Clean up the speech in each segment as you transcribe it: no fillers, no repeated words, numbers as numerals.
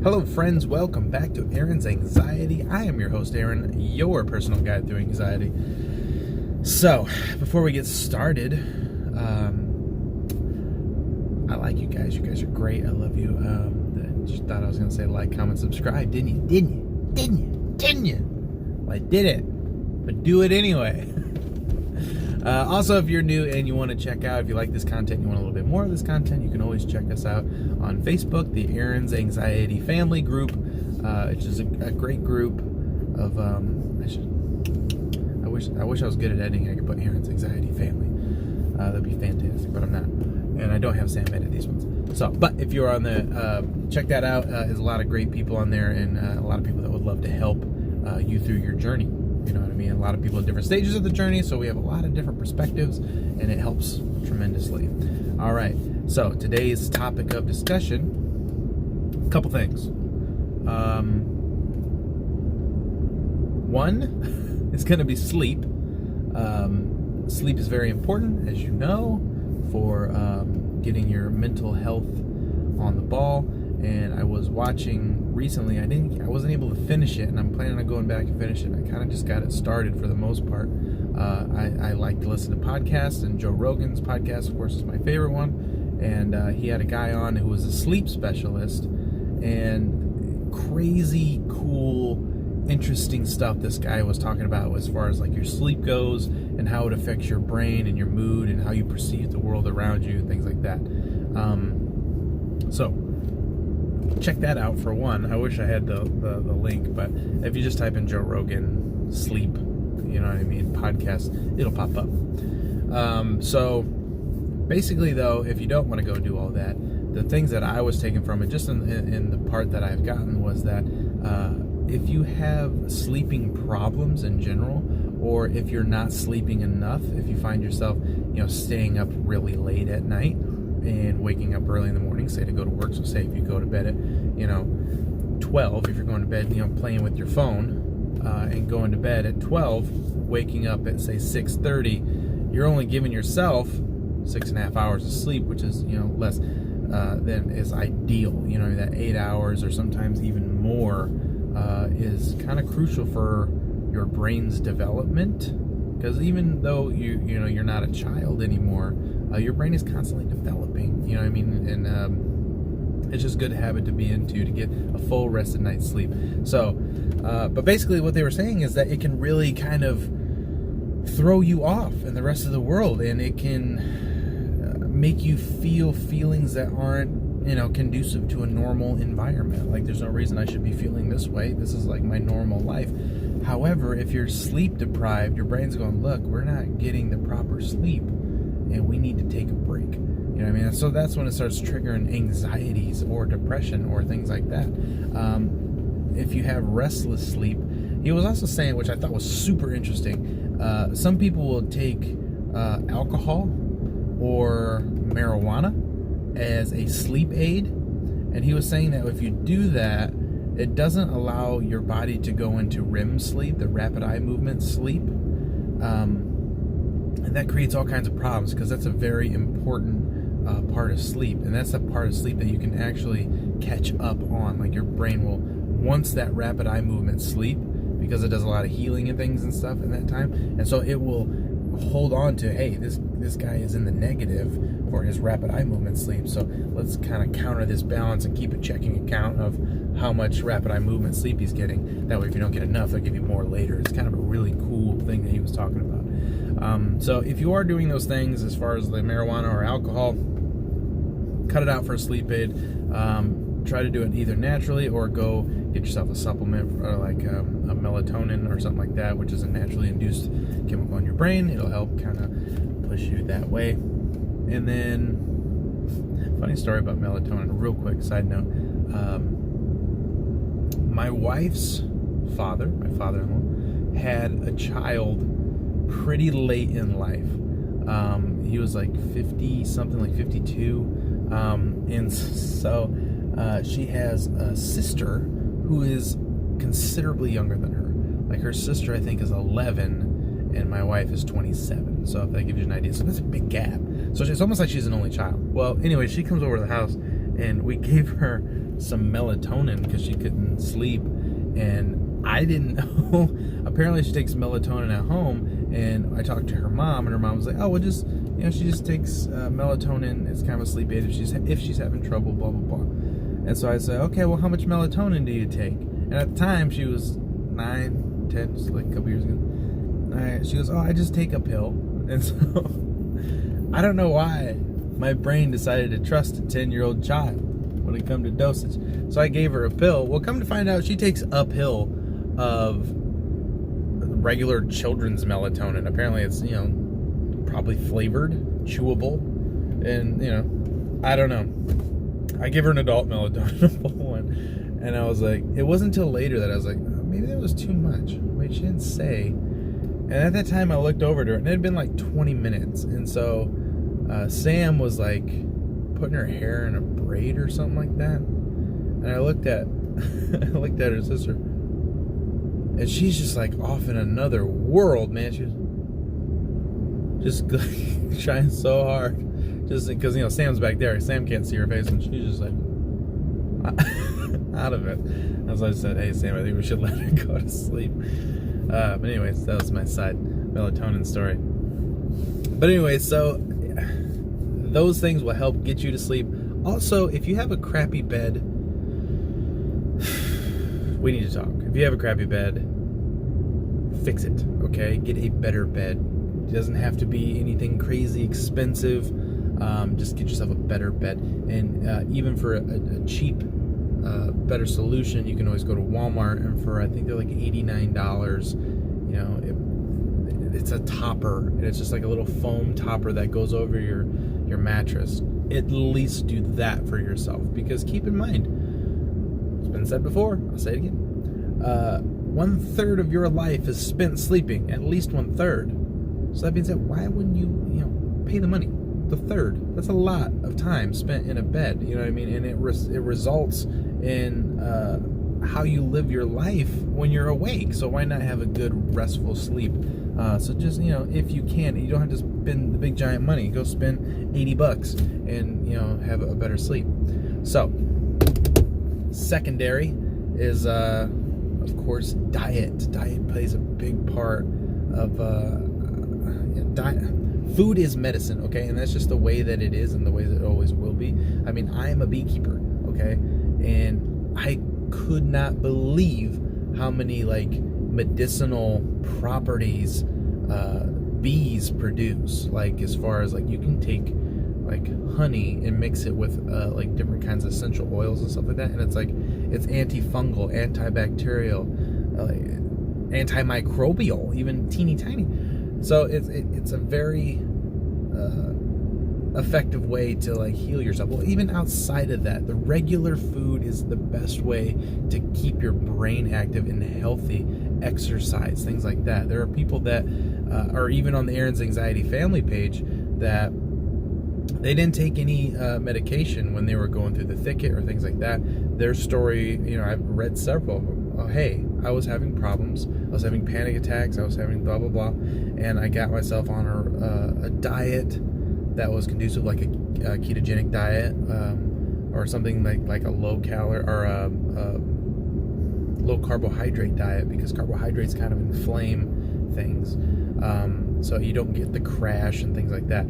Hello friends, welcome back to Aaron's Anxiety. I am your host Aaron, your personal guide through anxiety. So, before we get started, I like you guys. You guys are great. I love you. Just thought I was going to say like, comment, subscribe. Didn't you? Well, I did it, but do it anyway. Also, if you're new and you want to check out, if you like this content, you want a little bit more of this content, you can always check us out on Facebook, the Aaron's Anxiety Family Group, which is a great group of, I wish I was good at editing. I could put Aaron's Anxiety Family. That'd be fantastic, but I'm not. And I don't have Sam edit these ones. So, but if you're on the, check that out. There's a lot of great people on there and a lot of people that would love to help you through your journey. You know what I mean? A lot of people at different stages of the journey, so we have a lot of different perspectives, and it helps tremendously. All right, so today's topic of discussion, a couple things. One is going to be sleep. Sleep is very important, as you know, for getting your mental health on the ball. And I was watching recently, I wasn't able to finish it, and I'm planning on going back and finish it. I kind of just got it started for the most part. I like to listen to podcasts, and Joe Rogan's podcast, of course, is my favorite one. And he had a guy on who was a sleep specialist, and crazy cool, interesting stuff this guy was talking about as far as like your sleep goes and how it affects your brain and your mood and how you perceive the world around you and things like that. So check that out for one. I wish I had the link, but if you just type in Joe Rogan sleep, you know what I mean, podcast, it'll pop up. So basically though, if you don't want to go do all that, the things that I was taking from it, just in the part that I've gotten, was that if you have sleeping problems in general, or if you're not sleeping enough, if you find yourself, staying up really late at night and waking up early in the morning, say to go to work. So say if you go to bed at 12, if you're going to bed playing with your phone, and going to bed at 12, waking up at say 6:30, you're only giving yourself 6.5 hours of sleep, which is less than is ideal. That 8 hours or sometimes even more is kind of crucial for your brain's development, because even though you're not a child anymore, your brain is constantly developing, you know what I mean? And it's just a good habit to be into, to get a full rested night's sleep. So, but basically what they were saying is that it can really kind of throw you off in the rest of the world, and it can make you feel feelings that aren't, conducive to a normal environment. Like, there's no reason I should be feeling this way. This is like my normal life. However, if you're sleep deprived, your brain's going, look, we're not getting the proper sleep, and we need to take a break. You know what I mean? And so that's when it starts triggering anxieties or depression or things like that. If you have restless sleep, he was also saying, which I thought was super interesting, some people will take alcohol or marijuana as a sleep aid. And he was saying that if you do that, it doesn't allow your body to go into REM sleep, the rapid eye movement sleep. And that creates all kinds of problems, because that's a very important part of sleep. And that's a part of sleep that you can actually catch up on. Like, your brain will, once that rapid eye movement sleep, because it does a lot of healing and things and stuff in that time. And so it will hold on to, hey, this guy is in the negative for his rapid eye movement sleep. So let's kind of counter this balance and keep a checking account of how much rapid eye movement sleep he's getting. That way, if you don't get enough, they'll give you more later. It's kind of a really cool thing that he was talking about. So if you are doing those things, as far as the marijuana or alcohol, cut it out for a sleep aid. Try to do it either naturally, or go get yourself a supplement, or like a melatonin or something like that, which is a naturally induced chemical in your brain. It'll help kind of push you that way. And then, funny story about melatonin, real quick side note. My wife's father, my father-in-law, had a child pretty late in life. He was like 50 something, like 52. And so she has a sister who is considerably younger than her. Like, her sister, I think, is 11, and my wife is 27. So if that gives you an idea. So that's a big gap. So it's almost like she's an only child. Well, anyway, she comes over to the house, and we gave her some melatonin because she couldn't sleep, and I didn't know. Apparently she takes melatonin at home, and I talked to her mom, and her mom was like, oh, well, just, she just takes melatonin. It's kind of a sleep aid if she's having trouble, blah, blah, blah. And so I said, okay, well, how much melatonin do you take? And at the time, she was 9, 10, just like a couple years ago. She goes, oh, I just take a pill. And so I don't know why my brain decided to trust a 10-year-old child when it come to dosage. So I gave her a pill. Well, come to find out, she takes a pill of regular children's melatonin. Apparently it's, probably flavored, chewable, and, I don't know. I give her an adult melatonin one, and I was like, it wasn't until later that I was like, oh, maybe that was too much. Wait, she didn't say. And at that time I looked over to her, and it had been like 20 minutes, and so Sam was like putting her hair in a braid or something like that, and I looked at her sister, and she's just like off in another world, man. She was just trying so hard, just because Sam's back there. Sam can't see her face, and she's just like out of it. As I said, hey Sam, I think we should let her go to sleep. But anyways, that was my side melatonin story. But anyways, so those things will help get you to sleep. Also, if you have a crappy bed, we need to talk. If you have a crappy bed, fix it, okay? Get a better bed. It doesn't have to be anything crazy expensive. Just get yourself a better bed. And even for a cheap, better solution, you can always go to Walmart, and for, I think they're like $89, it's a topper, and it's just like a little foam topper that goes over your mattress. At least do that for yourself, because keep in mind, it's been said before, I'll say it again, 1/3 of your life is spent sleeping, at least 1/3. So that being said, why wouldn't you pay the money? The third, that's a lot of time spent in a bed, you know what I mean? And it results in how you live your life when you're awake. So why not have a good restful sleep? So just, if you can, you don't have to spend the big giant money. Go spend $80 and, have a better sleep. So, secondary is, of course, diet. Diet plays a big part of diet. Food is medicine, okay? And that's just the way that it is and the way that it always will be. I mean, I am a beekeeper, okay? And I could not believe how many, medicinal properties bees produce. As far as, you can take, honey and mix it with, different kinds of essential oils and stuff like that. And it's antifungal, antibacterial, antimicrobial, even teeny tiny. So it's a very effective way to heal yourself. Well, even outside of that, the regular food is the best way to keep your brain active and healthy. Exercise, things like that. There are people that are even on the Aaron's Anxiety Family page that they didn't take any medication when they were going through the thicket or things like that. Their story, I've read several of them. Oh, hey, I was having problems. I was having panic attacks. I was having blah, blah, blah. And I got myself on a diet that was conducive, like a ketogenic diet, or something like a low calorie or a low carbohydrate diet, because carbohydrates kind of inflame things. So you don't get the crash and things like that.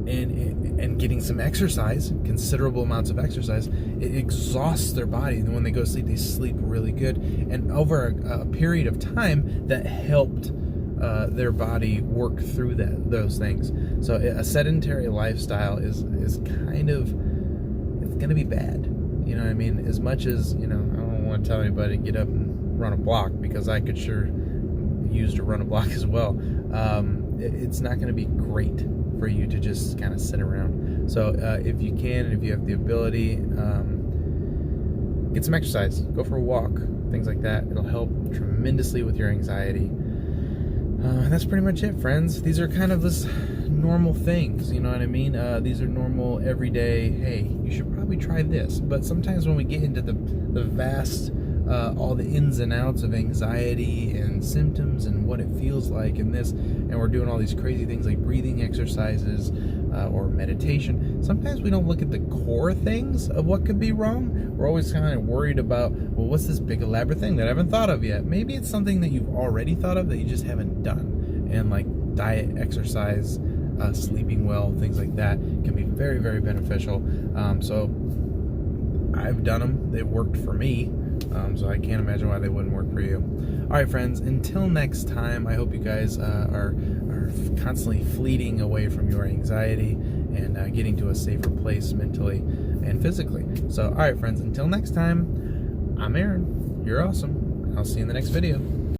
And getting some exercise, considerable amounts of exercise, it exhausts their body, and when they go to sleep, they sleep really good. And over a period of time, that helped their body work through those things. So a sedentary lifestyle is kind of, it's going to be bad. You know what I mean? As much as, I don't want to tell anybody to get up and run a block, because I could sure use to run a block as well. It's not going to be great for you to just kind of sit around. So if you can, and if you have the ability, get some exercise, go for a walk, things like that. It'll help tremendously with your anxiety. And that's pretty much it, friends. These are kind of this normal things, you know what I mean? These are normal, everyday, hey, you should probably try this. But sometimes when we get into the vast, all the ins and outs of anxiety and symptoms and what it feels like and this, and we're doing all these crazy things like breathing exercises or meditation, sometimes we don't look at the core things of what could be wrong. We're always kind of worried about, well, what's this big elaborate thing that I haven't thought of yet? Maybe it's something that you've already thought of that you just haven't done. And like diet, exercise, sleeping well, things like that can be very, very beneficial. So I've done them. They've worked for me. So I can't imagine why they wouldn't work for you. All right, friends, until next time, I hope you guys are constantly fleeting away from your anxiety and getting to a safer place mentally and physically. So, all right, friends, until next time, I'm Aaron. You're awesome. I'll see you in the next video.